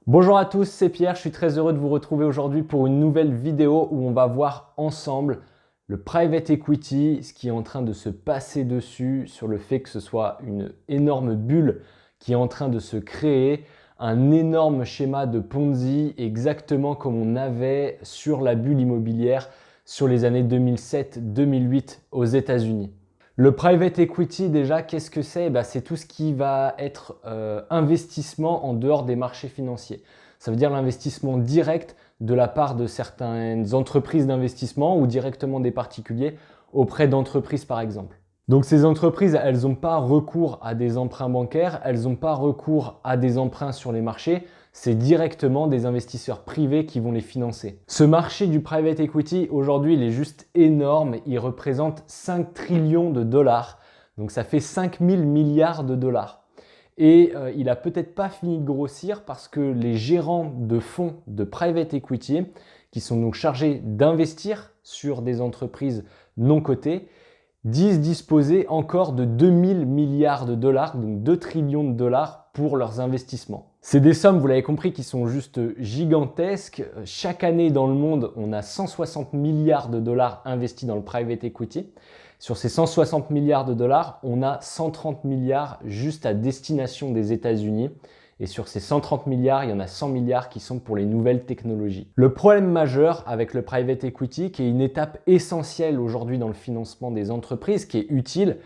Bonjour à tous, c'est Pierre, je suis très heureux de vous retrouver aujourd'hui pour une nouvelle vidéo où on va voir ensemble le private equity, ce qui est en train de se passer dessus, sur le fait que ce soit une énorme bulle qui est en train de se créer, un énorme schéma de Ponzi, exactement comme on avait sur la bulle immobilière sur les années 2007-2008 aux États-Unis. Le private equity, déjà, qu'est-ce que c'est? C'est tout ce qui va être investissement en dehors des marchés financiers. Ça veut dire l'investissement direct de la part de certaines entreprises d'investissement ou directement des particuliers auprès d'entreprises, par exemple. Donc ces entreprises, elles n'ont pas recours à des emprunts bancaires, elles n'ont pas recours à des emprunts sur les marchés, c'est directement des investisseurs privés qui vont les financer. Ce marché du private equity, aujourd'hui, il est juste énorme. Il représente 5 trillions de dollars. Donc ça fait 5000 milliards de dollars. Et il n'a peut-être pas fini de grossir parce que les gérants de fonds de private equity, qui sont donc chargés d'investir sur des entreprises non cotées, disent disposer encore de 2000 milliards de dollars, donc 2 trillions de dollars pour leurs investissements. C'est des sommes, vous l'avez compris, qui sont juste gigantesques. Chaque année dans le monde, on a 160 milliards de dollars investis dans le private equity. Sur ces 160 milliards de dollars, on a 130 milliards juste à destination des États-Unis. Et sur ces 130 milliards, il y en a 100 milliards qui sont pour les nouvelles technologies. Le problème majeur avec le private equity, qui est une étape essentielle aujourd'hui dans le financement des entreprises, qui est utile,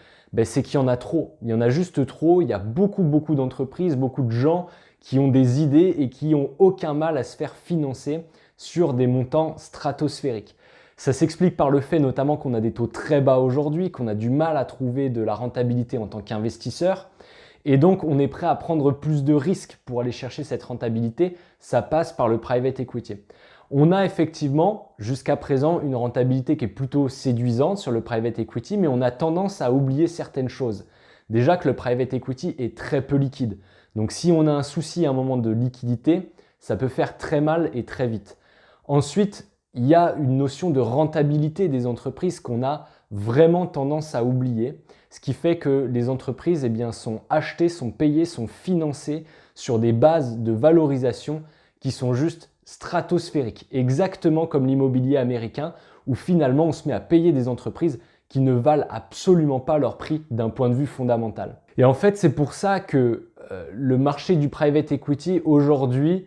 c'est qu'il y en a trop. Il y en a juste trop. Il y a beaucoup d'entreprises, beaucoup de gens qui ont des idées et qui n'ont aucun mal à se faire financer sur des montants stratosphériques. Ça s'explique par le fait notamment qu'on a des taux très bas aujourd'hui, qu'on a du mal à trouver de la rentabilité en tant qu'investisseur. Et donc, on est prêt à prendre plus de risques pour aller chercher cette rentabilité. Ça passe par le private equity. On a effectivement, jusqu'à présent, une rentabilité qui est plutôt séduisante sur le private equity, mais on a tendance à oublier certaines choses. Déjà que le private equity est très peu liquide. Donc, si on a un souci à un moment de liquidité, ça peut faire très mal et très vite. Ensuite, il y a une notion de rentabilité des entreprises qu'on a vraiment tendance à oublier, ce qui fait que les entreprises sont achetées, sont payées, sont financées sur des bases de valorisation qui sont juste stratosphériques, exactement comme l'immobilier américain, où finalement on se met à payer des entreprises qui ne valent absolument pas leur prix d'un point de vue fondamental. Et en fait, c'est pour ça que le marché du private equity aujourd'hui,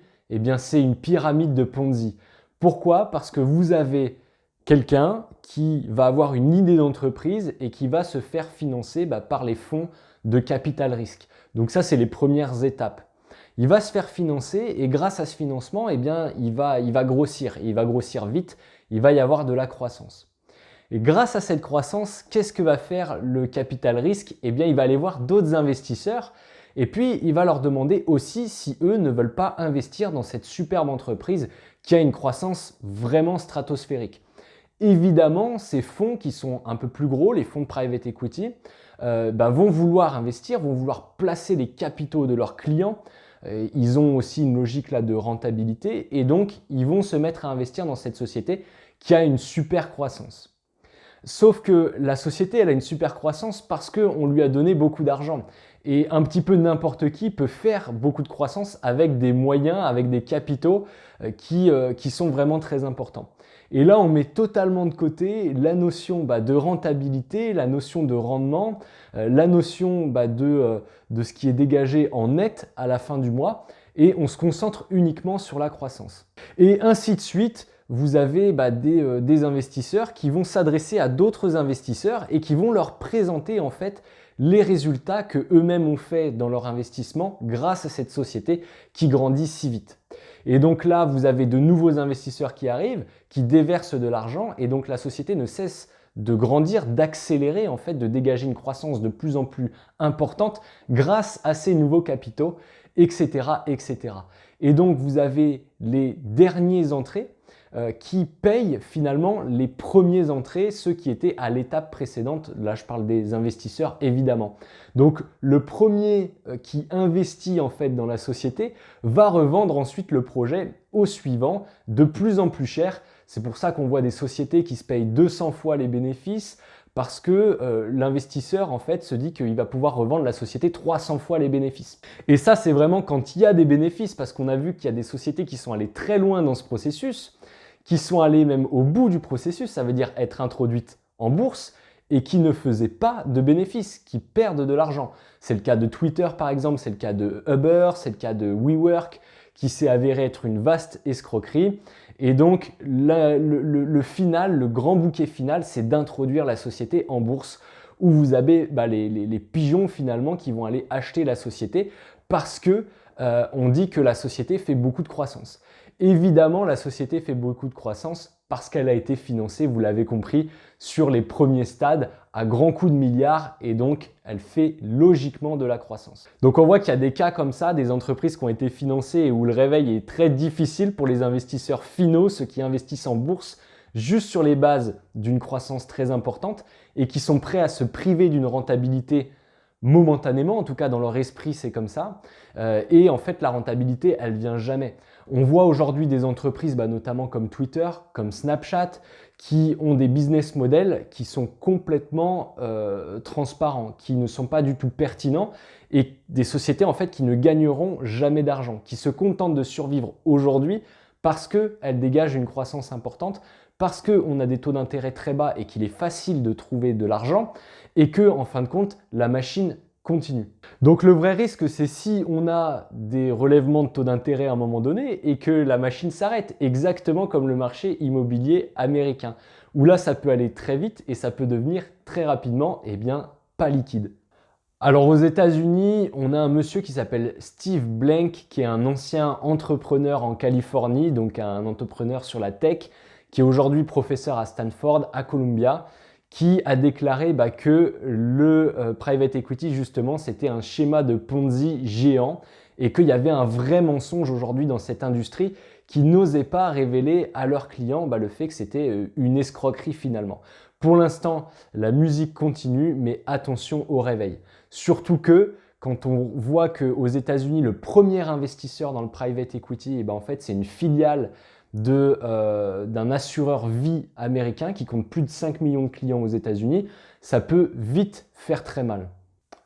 c'est une pyramide de Ponzi. Pourquoi? Parce que vous avez quelqu'un qui va avoir une idée d'entreprise et qui va se faire financer par les fonds de capital risque. Donc ça, c'est les premières étapes. Il va se faire financer et grâce à ce financement, il va grossir. Et il va grossir vite, il va y avoir de la croissance. Et grâce à cette croissance, qu'est-ce que va faire le capital risque? Il va aller voir d'autres investisseurs et puis il va leur demander aussi si eux ne veulent pas investir dans cette superbe entreprise qui a une croissance vraiment stratosphérique. Évidemment, ces fonds qui sont un peu plus gros, les fonds de private equity, vont vouloir investir, vont vouloir placer les capitaux de leurs clients. Ils ont aussi une logique là de rentabilité et donc ils vont se mettre à investir dans cette société qui a une super croissance. Sauf que la société, elle a une super croissance parce qu'on lui a donné beaucoup d'argent. Et un petit peu n'importe qui peut faire beaucoup de croissance avec des moyens, avec des capitaux qui sont vraiment très importants. Et là, on met totalement de côté la notion de rentabilité, la notion de rendement, la notion de ce qui est dégagé en net à la fin du mois, et on se concentre uniquement sur la croissance. Et ainsi de suite, vous avez des investisseurs qui vont s'adresser à d'autres investisseurs et qui vont leur présenter en fait les résultats que eux-mêmes ont fait dans leur investissement grâce à cette société qui grandit si vite. Et donc là, vous avez de nouveaux investisseurs qui arrivent, qui déversent de l'argent et donc la société ne cesse de grandir, d'accélérer en fait, de dégager une croissance de plus en plus importante grâce à ces nouveaux capitaux, etc., etc. Et donc vous avez les derniers entrées qui payent finalement les premiers entrées, ceux qui étaient à l'étape précédente. Là, je parle des investisseurs, évidemment. Donc, le premier qui investit en fait dans la société va revendre ensuite le projet au suivant de plus en plus cher. C'est pour ça qu'on voit des sociétés qui se payent 200 fois les bénéfices, parce que l'investisseur en fait se dit qu'il va pouvoir revendre la société 300 fois les bénéfices. Et ça, c'est vraiment quand il y a des bénéfices, parce qu'on a vu qu'il y a des sociétés qui sont allées très loin dans ce processus, qui sont allées même au bout du processus, ça veut dire être introduites en bourse, et qui ne faisaient pas de bénéfices, qui perdent de l'argent. C'est le cas de Twitter par exemple, c'est le cas de Uber, c'est le cas de WeWork, qui s'est avéré être une vaste escroquerie. Et donc le final, le grand bouquet final, c'est d'introduire la société en bourse, où vous avez les pigeons finalement qui vont aller acheter la société parce que on dit que la société fait beaucoup de croissance. Évidemment, la société fait beaucoup de croissance parce qu'elle a été financée, vous l'avez compris, sur les premiers stades à grands coups de milliards, et donc elle fait logiquement de la croissance. Donc on voit qu'il y a des cas comme ça, des entreprises qui ont été financées et où le réveil est très difficile pour les investisseurs finaux, ceux qui investissent en bourse juste sur les bases d'une croissance très importante et qui sont prêts à se priver d'une rentabilité momentanément, en tout cas dans leur esprit c'est comme ça, et en fait la rentabilité elle vient jamais. On voit aujourd'hui des entreprises, notamment comme Twitter, comme Snapchat, qui ont des business models qui sont complètement transparents, qui ne sont pas du tout pertinents, et des sociétés en fait qui ne gagneront jamais d'argent, qui se contentent de survivre aujourd'hui parce qu'elles dégagent une croissance importante, parce qu'on a des taux d'intérêt très bas et qu'il est facile de trouver de l'argent, et que en fin de compte, la machine continue. Donc le vrai risque, c'est si on a des relèvements de taux d'intérêt à un moment donné et que la machine s'arrête, exactement comme le marché immobilier américain, où là ça peut aller très vite et ça peut devenir très rapidement pas liquide. Alors aux États-Unis, on a un monsieur qui s'appelle Steve Blank, qui est un ancien entrepreneur en Californie, donc un entrepreneur sur la tech, qui est aujourd'hui professeur à Stanford, à Columbia, qui a déclaré que le private equity, justement, c'était un schéma de Ponzi géant et qu'il y avait un vrai mensonge aujourd'hui dans cette industrie qui n'osait pas révéler à leurs clients le fait que c'était une escroquerie finalement. Pour l'instant, la musique continue, mais attention au réveil. Surtout que quand on voit qu'aux États-Unis, le premier investisseur dans le private equity, en fait, c'est une filiale d'un assureur vie américain qui compte plus de 5 millions de clients aux États-Unis, ça peut vite faire très mal.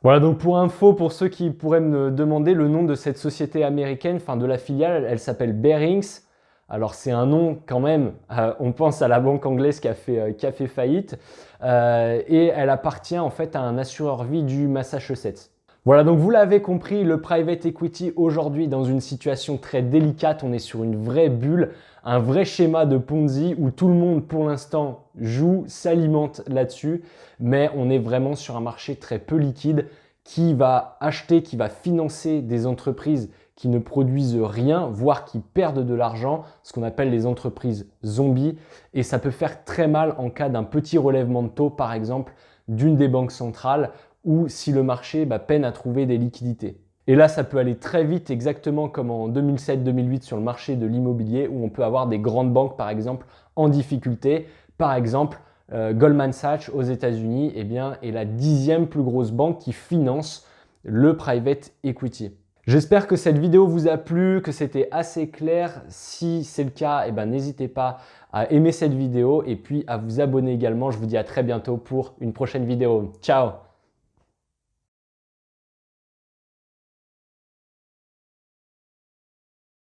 Voilà, donc pour info, pour ceux qui pourraient me demander le nom de cette société américaine, enfin de la filiale, elle s'appelle Barings. Alors c'est un nom quand même, on pense à la banque anglaise qui a fait faillite, et elle appartient en fait à un assureur vie du Massachusetts. Voilà, donc vous l'avez compris, le private equity aujourd'hui dans une situation très délicate, on est sur une vraie bulle, un vrai schéma de Ponzi où tout le monde pour l'instant joue, s'alimente là-dessus, mais on est vraiment sur un marché très peu liquide qui va acheter, qui va financer des entreprises qui ne produisent rien, voire qui perdent de l'argent, ce qu'on appelle les entreprises zombies, et ça peut faire très mal en cas d'un petit relèvement de taux, par exemple, d'une des banques centrales, ou si le marché peine à trouver des liquidités. Et là, ça peut aller très vite, exactement comme en 2007-2008 sur le marché de l'immobilier, où on peut avoir des grandes banques, par exemple, en difficulté. Par exemple, Goldman Sachs aux États-Unis est la 10e plus grosse banque qui finance le private equity. J'espère que cette vidéo vous a plu, que c'était assez clair. Si c'est le cas, n'hésitez pas à aimer cette vidéo et puis à vous abonner également. Je vous dis à très bientôt pour une prochaine vidéo. Ciao!